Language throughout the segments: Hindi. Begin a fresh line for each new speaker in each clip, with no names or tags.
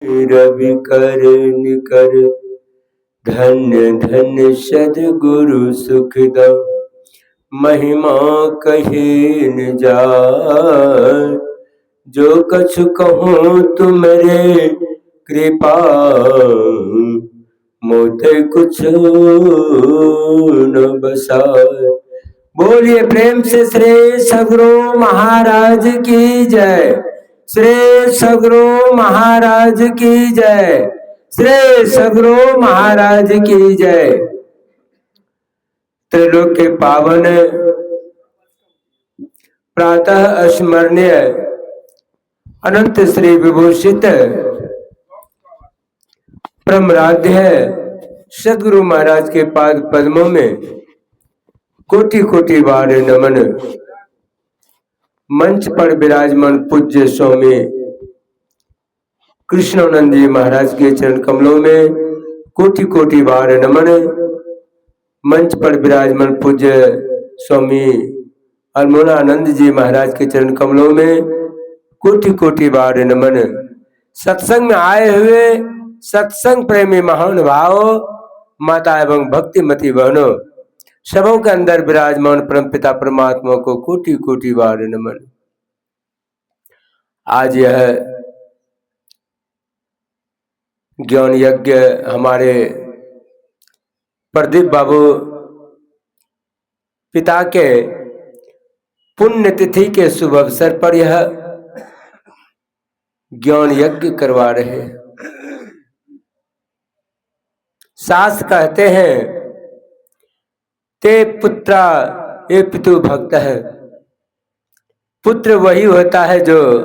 रवि कर निकर धन्य धन्य सद्गुरु सुखदा महिमा कहे न जाय। जो कछु कहूँ तुमरे कृपा मोते कुछ न बसाए। बोलिए प्रेम से श्री सद्गुरु महाराज की जय। श्री सद्गुरु महाराज की जय। श्री सद्गुरु महाराज की जय। त्रिलोक के पावन प्रातः स्मरणीय अनंत श्री विभूषित परमराध्य सद्गुरु महाराज के पाद पद्मों में कोटि कोटि बार नमन। मंच पर विराजमान पूज्य स्वामी कृष्णानंद जी महाराज के चरण कमलों में कोटि कोटि बार नमन। मंच पर विराजमान पूज्य स्वामी अल्मोलानंद जी महाराज के चरण कमलों में कोटि कोटि बार नमन। सत्संग में आए हुए सत्संग प्रेमी महानुभाव माता एवं भक्तिमती बहनों, सबों के अंदर विराजमान परमपिता परमात्मा को कोटि कोटि बार नमन। आज यह ज्ञान यज्ञ हमारे प्रदीप बाबू पिता के पुण्यतिथि के शुभ अवसर पर यह ज्ञान यज्ञ करवा रहे हैं। सास कहते हैं ते पुत्रा ये पितु भक्त है। पुत्र वही होता है जो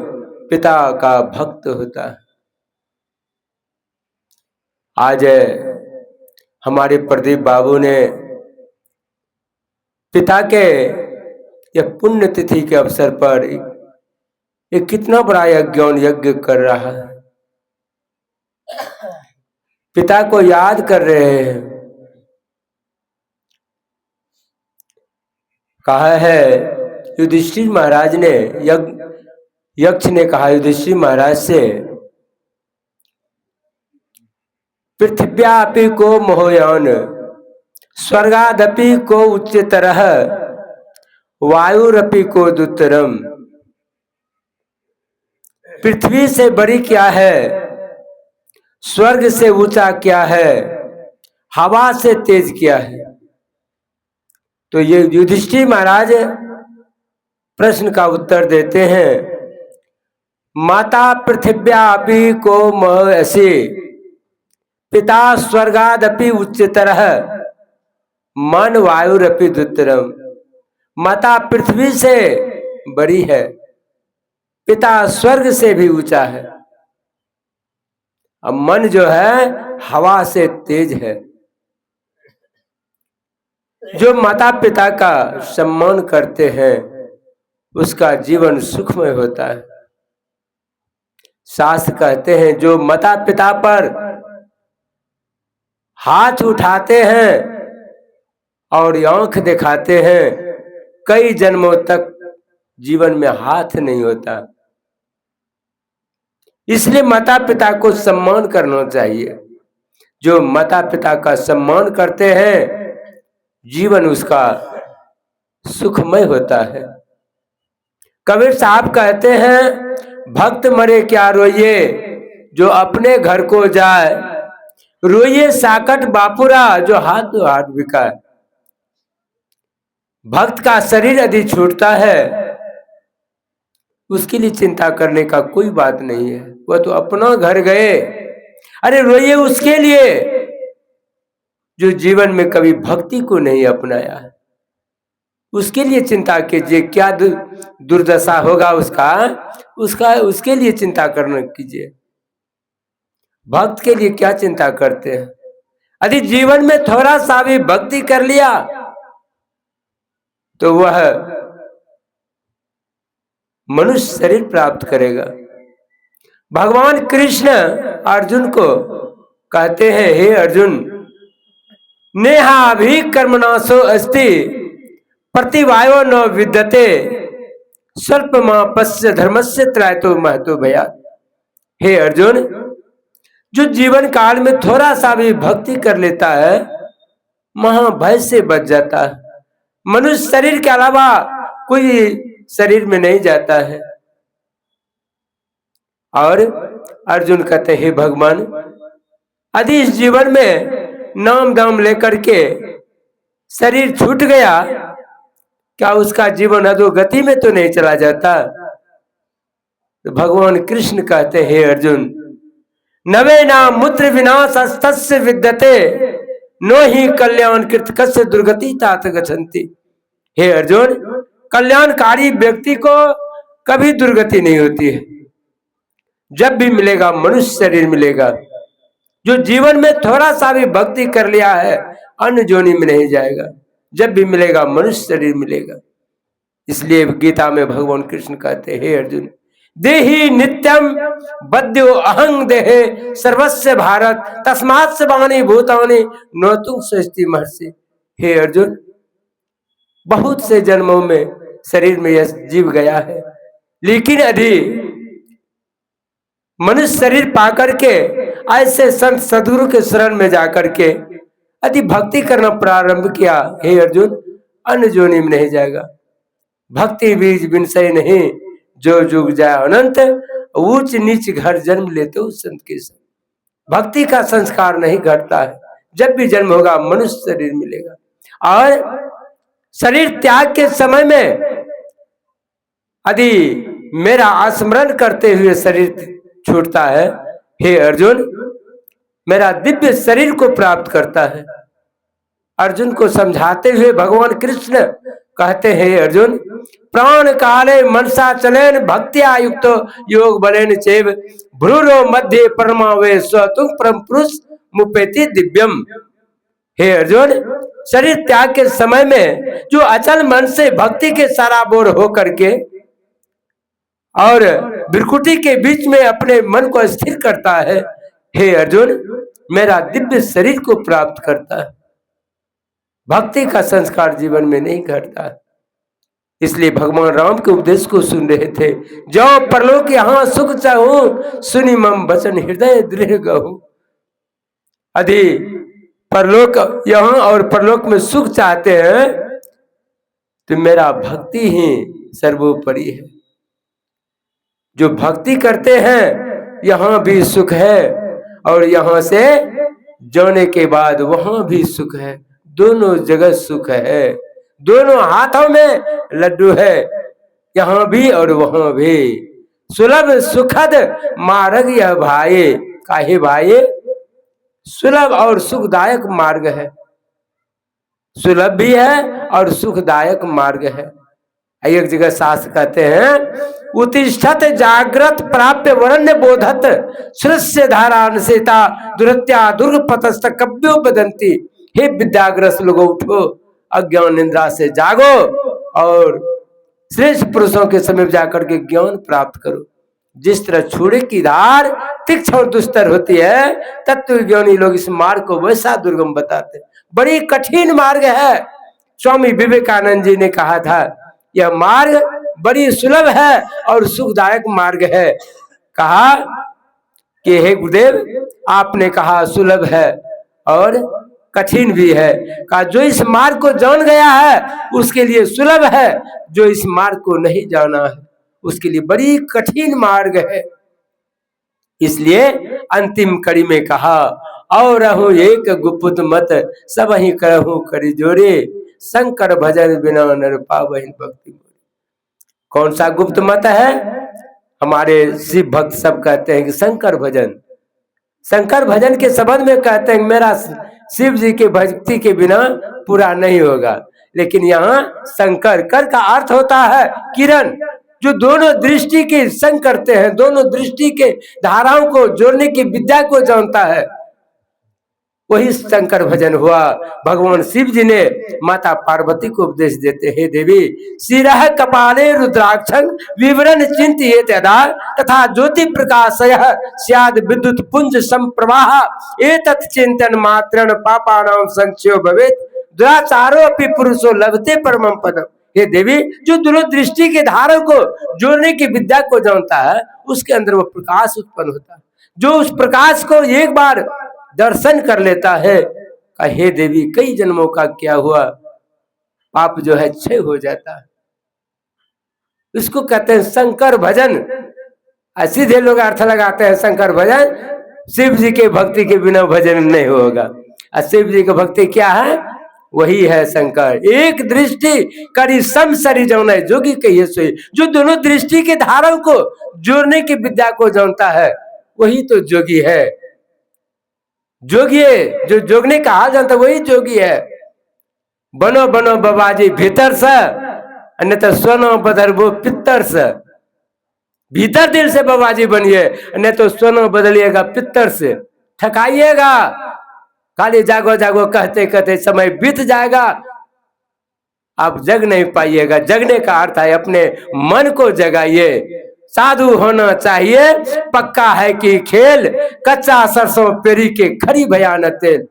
पिता का भक्त होता है। आज हमारे प्रदीप बाबू ने पिता के यह पुण्यतिथि के अवसर पर ये कितना बड़ा ज्ञान यज्ञ कर रहा है। पिता को याद कर रहे हैं। कहा है युधिष्ठिर महाराज ने यक्ष ने कहा युधिष्ठिर महाराज से, पृथिव्यापि को मोहयान स्वर्गादपि को उच्चतरः वायुरपि को दुत्तरम। पृथ्वी से बड़ी क्या है, स्वर्ग से ऊंचा क्या है, हवा से तेज क्या है। तो ये युधिष्ठिर महाराज प्रश्न का उत्तर देते हैं, माता पृथिव्यापि को मोहयसि पिता स्वर्गादपि उच्चतरः मन वायुरपि दुत्तरम। माता पृथ्वी से बड़ी है, पिता स्वर्ग से भी ऊंचा है, अब मन जो है हवा से तेज है। जो माता पिता का सम्मान करते हैं उसका जीवन सुखमय होता है। शास्त्र कहते हैं जो माता पिता पर हाथ उठाते हैं और आंख दिखाते हैं, कई जन्मों तक जीवन में हाथ नहीं होता। इसलिए माता पिता को सम्मान करना चाहिए। जो माता पिता का सम्मान करते हैं जीवन उसका सुखमय होता है। कबीर साहब कहते हैं, भक्त मरे क्या रोइए जो अपने घर को जाए, रोइए साकट बापुरा जो हाथ हाथ बिकाए। भक्त का शरीर यदि छूटता है उसके लिए चिंता करने का कोई बात नहीं है, वह तो अपना घर गए। अरे रोइए उसके लिए जो जीवन में कभी भक्ति को नहीं अपनाया, उसके लिए चिंता कीजिए। क्या दुर्दशा होगा उसके लिए चिंता करना कीजिए। भक्त के लिए क्या चिंता करते हैं। यदि जीवन में थोड़ा सा भी भक्ति कर लिया तो वह मनुष्य शरीर प्राप्त करेगा। भगवान कृष्ण अर्जुन को कहते हैं, हे अर्जुन नेहा भी कर्मणासो अस्ति प्रतिवायो न विद्यते स्वल्पमा पश्य धर्मस्य त्रायतो महतो भया। हे अर्जुन, जो जीवन काल में थोड़ा सा भी भक्ति कर लेता है महाभय से बच जाता है। मनुष्य शरीर के अलावा कोई शरीर में नहीं जाता है। और अर्जुन कहते हैं, भगवान यदि इस जीवन में नाम दाम लेकर के शरीर छूट गया, क्या उसका जीवन अधोगति में तो नहीं चला जाता? तो भगवान कृष्ण कहते हैं, अर्जुन नवे नाम मूत्र विनाश अस्तस्य विद्यते नो ही कल्याण कृत कस्य दुर्गति तात गच्छन्ति। हे अर्जुन, कल्याणकारी व्यक्ति को कभी दुर्गति नहीं होती है। जब भी मिलेगा मनुष्य शरीर मिलेगा। जो जीवन में थोड़ा सा भी भक्ति कर लिया है अन्य जोनि में नहीं जाएगा। जब भी मिलेगा मनुष्य शरीर मिलेगा। इसलिए गीता में भगवान कृष्ण कहते हैं, हे अर्जुन देहि नित्यम बद्यो अहं देहे सर्वस्य भारत तस्मात् सर्वाणि भूतानि न तुम सृष्टि महर्षि। हे अर्जुन, बहुत से जन्मों में शरीर में यह जीव गया है, लेकिन यदि मनुष्य शरीर पाकर के ऐसे संत सदगुरु के शरण में जाकर के यदि भक्ति करना प्रारंभ किया, हे अर्जुन अन्य जोनि में नहीं जाएगा। भक्ति बीज विनसय नहीं जो जुग जाए अनंत ऊंच नीच घर जन्म लेते हो संत के संग। भक्ति का संस्कार नहीं घटता है। जब भी जन्म होगा मनुष्य शरीर मिलेगा। और शरीर त्याग के समय में यदि मेरा स्मरण करते हुए शरीर छूटता है, हे अर्जुन मेरा दिव्य शरीर को प्राप्त करता है। अर्जुन को समझाते हुए भगवान कृष्ण कहते हैं, अर्जुन प्राण काले मनसा चलेन भक्त्या युक्त योग बलेन चैव भ्रूरो मध्य परमावे स्वतुं परम पुरुष मुपेति दिव्यम। हे अर्जुन, शरीर त्याग के समय में जो अचल मन से भक्ति के सराबोर हो करके और भ्रुकुटी के बीच में अपने मन को स्थिर करता है, हे अर्जुन मेरा दिव्य शरीर को प्राप्त करता है। भक्ति का संस्कार जीवन में नहीं घटता। इसलिए भगवान राम के उपदेश को सुन रहे थे, जाओ परलोक यहाँ सुख चाहूं सुनी मम वचन हृदय दृढ़ गहूं। यदि परलोक यहाँ और परलोक में सुख चाहते हैं तो मेरा भक्ति ही सर्वोपरि है। जो भक्ति करते हैं यहाँ भी सुख है और यहाँ से जाने के बाद वहां भी सुख है। दोनों जगह सुख है। दोनों हाथों में लड्डू है, यहाँ भी और वहां भी। सुलभ सुखद मार्ग यह भाई, काहे भाई? सुलभ और सुखदायक मार्ग है। सुलभ भी है और सुखदायक मार्ग है। एक जगह शास्त्र कहते हैं, उत्तिष्ठत जागृत प्राप्य वरण्य बोधत श्रस्य धारान सेता दुरत्या दुर्ग पतस्त कव्यो बदंती। हे विद्याग्रस्त लोगों उठो, अज्ञान निंद्रा से जागो और श्रेष्ठ पुरुषों के समीप जाकर के ज्ञान प्राप्त करो। जिस तरह छुरे की धार तीक्ष्ण और दुस्तर होती है, तत्व ज्ञानी लोग इस मार्ग को वैसा दुर्गम बताते। बड़ी कठिन मार्ग है। स्वामी विवेकानंद जी ने कहा था, यह मार्ग बड़ी सुलभ है और सुखदायक मार्ग है। कहा कि हे गुरुदेव, आपने कहा सुलभ है और कठिन भी है। कहा जो इस मार्ग को जान गया है उसके लिए सुलभ है, जो इस मार्ग को नहीं जाना है उसके लिए बड़ी कठिन मार्ग है। इसलिए अंतिम कड़ी में कहा, और रहूं एक गुप्त मत सब ही करहूं करी जोरे शंकर भजन बिना नर पावहिं भक्ति। कौन सा गुप्त मत है? हमारे शिव भक्त सब कहते हैं कि शंकर भजन। शंकर भजन के संबंध में कहते हैं मेरा शिव जी के भक्ति के बिना पूरा नहीं होगा। लेकिन यहाँ शंकर कर का अर्थ होता है किरण, जो दोनों दृष्टि के संग करते हैं, दोनों दृष्टि के धाराओं को जोड़ने की विद्या को जानता है, वही शंकर भजन हुआ। भगवान शिव जी ने माता पार्वती को उपदेश देते, हे देवी शिरः कपाले रुद्राक्षं विवरण चिंतियेत यदा तथा ज्योति प्रकाशयः स्याद् विद्युत पुंज संप्रवाह एतत् चिंतन मात्रेण पापानां संक्षयो भवेत् दुराचारो अपि पुरुषो लभते परमं पदम्। हे देवी, जो दोनों दृष्टि के धारों को जोड़ने की विद्या को जानता है उसके अंदर वो प्रकाश उत्पन्न होता है। जो उस प्रकाश को एक बार दर्शन कर लेता है, हे देवी कई जन्मों का क्या हुआ, पाप जो है क्षय हो जाता है। इसको कहते हैं शंकर भजन। सीधे लोग अर्थ लगाते हैं शंकर भजन, शिव जी के भक्ति के बिना भजन नहीं होगा। शिव जी की भक्ति क्या है? वही है शंकर। एक दृष्टि करी समसरी जौन जोगी कहिए सोई। जो दोनों दृष्टि के धारों को जोड़ने की विद्या को जानता है वही तो जोगी है। जोगी है जो जोगने का हाल जानता वही जोगी है। बनो बनो बाबाजी भीतर से, अन्यथा सोनो बदरबो पित्तर से। भीतर दिल से बाबाजी बनिए, नहीं तो सोनो बदलिएगा पित्तर से। ठकाइएगा, खाली जागो जागो कहते कहते समय बीत जाएगा, आप जग नहीं पाइएगा। जगने का अर्थ है अपने मन को जगाइए। साधु होना चाहिए पक्का है कि खेल, कच्चा सरसों पेरी के खरी भयान तेल।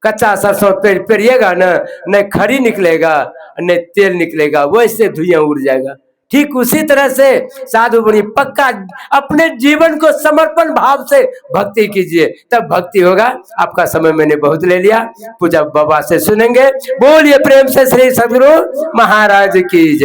कच्चा सरसों पेरिएगा ना, न खरी निकलेगा न तेल निकलेगा, वैसे धुआं उड़ जाएगा। ठीक उसी तरह से साधु बनी पक्का अपने जीवन को समर्पण भाव से भक्ति कीजिए, तब भक्ति होगा। आपका समय मैंने बहुत ले लिया, पूजा बाबा से सुनेंगे। बोलिए प्रेम से श्री सद्गुरु महाराज की जय।